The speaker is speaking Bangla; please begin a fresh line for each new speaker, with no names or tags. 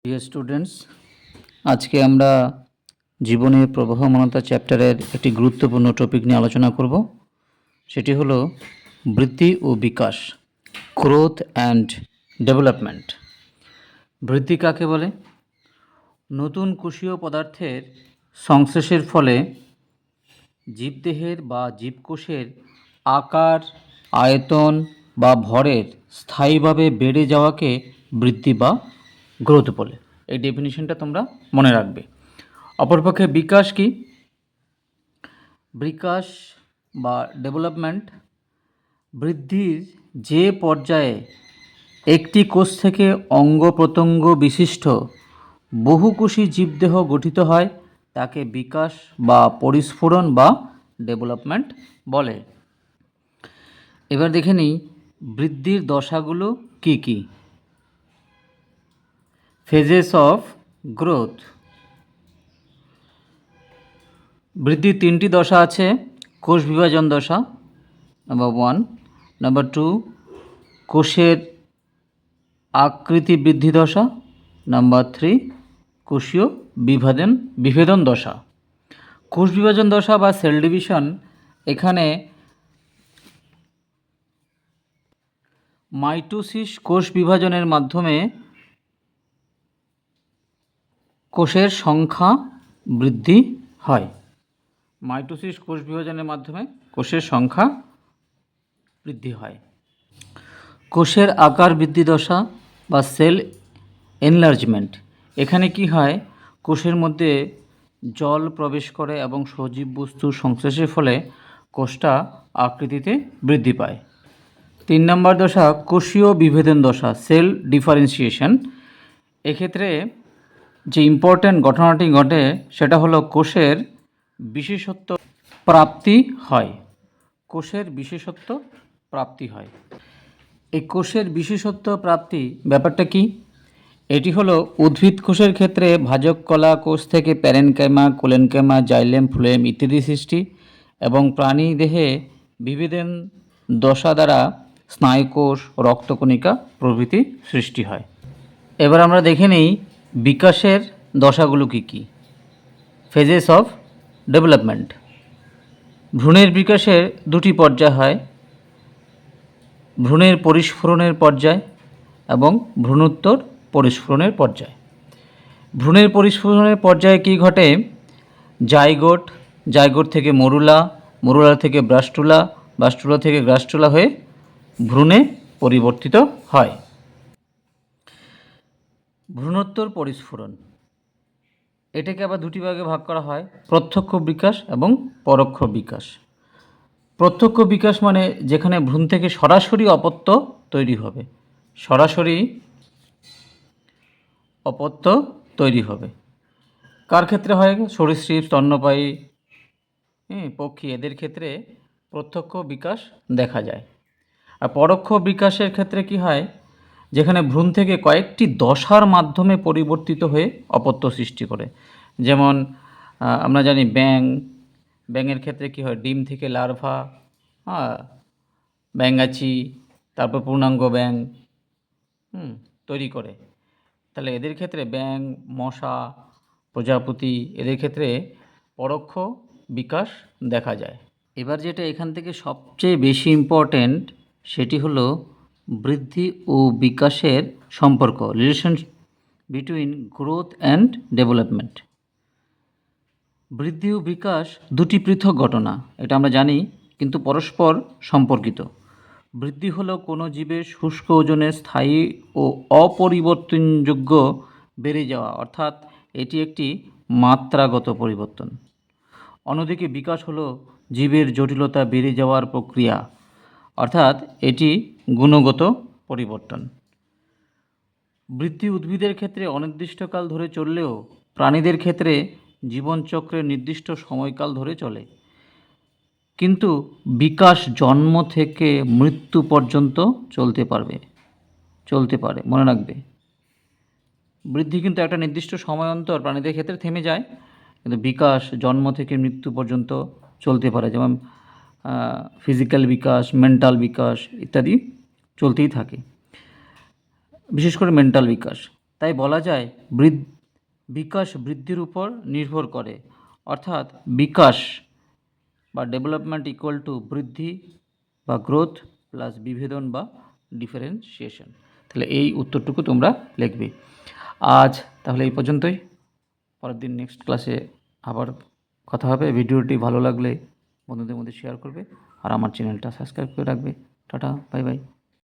ডিয়ার স্টুডেন্টস, আজকে আমরা জীবনের প্রবহমানতা চ্যাপ্টারের একটি গুরুত্বপূর্ণ টপিক নিয়ে আলোচনা করব। সেটি হলো বৃদ্ধি ও বিকাশ, গ্রোথ অ্যান্ড ডেভেলপমেন্ট। বৃদ্ধি কাকে বলে? নতুন কোষীয় পদার্থের সংশ্লেষের ফলে জীবদেহের বা জীবকোষের আকার, আয়তন বা ভরের স্থায়ীভাবে বেড়ে যাওয়াকে বৃদ্ধি বা গ্রোথ বলে। এই ডেফিনিশনটা তোমরা মনে রাখবে। অপরপক্ষে বিকাশ কি? বিকাশ বা ডেভেলপমেন্ট বৃদ্ধির যে পর্যায়ে একটি কোষ থেকে অঙ্গ প্রত্যঙ্গ বিশিষ্ট বহুকোষী জীবদেহ গঠিত হয় তাকে বিকাশ বা পরিস্ফুরণ বা ডেভেলপমেন্ট বলে। এবার দেখে নিই বৃদ্ধির দশাগুলো কি কি। Phases of growth. বৃদ্ধির তিনটি দশা আছে। কোষ বিভাজন দশা নাম্বার 1, নাম্বার 2 কোষের আকৃতি বৃদ্ধি দশা, নাম্বার 3 কোষীয় বিভেদন দশা। কোষ বিভাজন দশা বা সেল ডিভিশন, এখানে মাইটোসিস কোষ বিভাজনের মাধ্যমে কোষের সংখ্যা বৃদ্ধি হয়। মাইটোসিস কোষ বিভাজনের মাধ্যমে কোষের সংখ্যা বৃদ্ধি হয়। কোষের আকার বৃদ্ধি দশা বা সেল এনলার্জমেন্ট, এখানে কি হয়, কোষের মধ্যে জল প্রবেশ করে এবং সজীব বস্তুর সংশ্লেষের ফলে কোষটা আকৃতিতে বৃদ্ধি পায়। 3 নম্বর দশা কোষীয় বিভেদন দশা, সেল ডিফারেন্সিয়েশন। এক্ষেত্রে যে ইম্পর্ট্যান্ট ঘটনাটি ঘটে সেটা হলো কোষের বিশেষত্ব প্রাপ্তি হয়। কোষের বিশেষত্ব প্রাপ্তি হয়। এই কোষের বিশেষত্ব প্রাপ্তি ব্যাপারটা কি? এটি হলো উদ্ভিদ কোষের ক্ষেত্রে ভাজক কলা কোষ থেকে প্যারেনকাইমা, কোলেনকাইমা, জাইলেম, ফ্লোয়েম ইত্যাদি সৃষ্টি, এবং প্রাণী দেহে বিভেদন দশা দ্বারা স্নায়ুকোষ, রক্তকণিকা প্রভৃতি সৃষ্টি হয়। এবার আমরা দেখে নিই বিকাশের দশাগুলো কি কি। Phases of development. ভ্রূণের বিকাশের দুটি পর্যায় হয়, ভ্রূণের পরিস্ফুরণের পর্যায় এবং ভ্রূণোত্তর পরিস্ফুরণের পর্যায়। ভ্রূণের পরিস্ফুরণের পর্যায়ে কি ঘটে? জাইগোট থেকে মরুলা, মরুলা থেকে ব্লাস্টুলা, ব্লাস্টুলা থেকে গ্রাস্টুলা হয়ে ভ্রূণে পরিবর্তিত হয়। ভ্রূণোত্তর পরিস্ফুরণ, এটাকে আবার দুটি ভাগে ভাগ করা হয়, প্রত্যক্ষ বিকাশ এবং পরোক্ষ বিকাশ। প্রত্যক্ষ বিকাশ মানে যেখানে ভ্রূণ থেকে সরাসরি অপত্য তৈরি হবে, সরাসরি অপত্য তৈরি হবে। কার ক্ষেত্রে হয়? সরীসৃপ, স্তন্যপায়ী, পক্ষী, এদের ক্ষেত্রে প্রত্যক্ষ বিকাশ দেখা যায়। আর পরোক্ষ বিকাশের ক্ষেত্রে কি হয়? যেখানে ভ্রূণ থেকে কয়েকটি দশার মাধ্যমে পরিবর্তিত হয়ে অপত্য সৃষ্টি করে। যেমন আমরা জানি ব্যাঙের ক্ষেত্রে কি হয়? ডিম থেকে লার্ভা, ব্যাঙাচি, তারপর পূর্ণাঙ্গ ব্যাঙ তৈরি করে। তাহলে এদের ক্ষেত্রে ব্যাঙ, মশা, প্রজাপতি, এদের ক্ষেত্রে পরোক্ষ বিকাশ দেখা যায়। এবার যেটা এখান থেকে সবচেয়ে বেশি ইম্পর্ট্যান্ট সেটি হলো বৃদ্ধি ও বিকাশের সম্পর্ক, relation between growth and development. বৃদ্ধি ও বিকাশ দুটি পৃথক ঘটনা, এটা আমরা জানি, কিন্তু পরস্পর সম্পর্কিত। বৃদ্ধি হলো কোনো জীবের শুষ্ক ওজনে স্থায়ী ও অপরিবর্তনযোগ্য বেড়ে যাওয়া, অর্থাৎ এটি একটি মাত্রাগত পরিবর্তন। অন্যদিকে বিকাশ হলো জীবের জটিলতা বেড়ে যাওয়ার প্রক্রিয়া, অর্থাৎ এটি গুণগত পরিবর্তন। বৃদ্ধি উদ্ভিদের ক্ষেত্রে অনির্দিষ্টকাল ধরে চললেও প্রাণীদের ক্ষেত্রে জীবনচক্রের নির্দিষ্ট সময়কাল ধরে চলে। কিন্তু বিকাশ জন্ম থেকে মৃত্যু পর্যন্ত চলতে পারে, মনে রাখবে। বৃদ্ধি কিন্তু একটা নির্দিষ্ট সময় অন্তর প্রাণীদের ক্ষেত্রে থেমে যায়, কিন্তু বিকাশ জন্ম থেকে মৃত্যু পর্যন্ত চলতে পারে। যেমন ফিজিক্যাল বিকাশ, মেন্টাল বিকাশ ইত্যাদি চলতেই থাকে, বিশেষ করে মেন্টাল বিকাশ। তাই বলা যায় বিকাশ বৃদ্ধির উপর নির্ভর করে, অর্থাৎ বিকাশ বা ডেভেলপমেন্ট ইকুয়াল টু বৃদ্ধি বা গ্রোথ প্লাস বিভেদন বা ডিফারেন্সিয়েশন। তাহলে এই উত্তরটুকু তোমরা লিখবে। আজ তাহলে এই পর্যন্তই। পরের দিন নেক্সট ক্লাসে আবার কথা হবে। ভিডিওটি ভালো লাগলে বন্ধুদের মধ্যে শেয়ার করবে আর আমার চ্যানেলটা সাবস্ক্রাইব করে রাখবে। Tata, bye bye.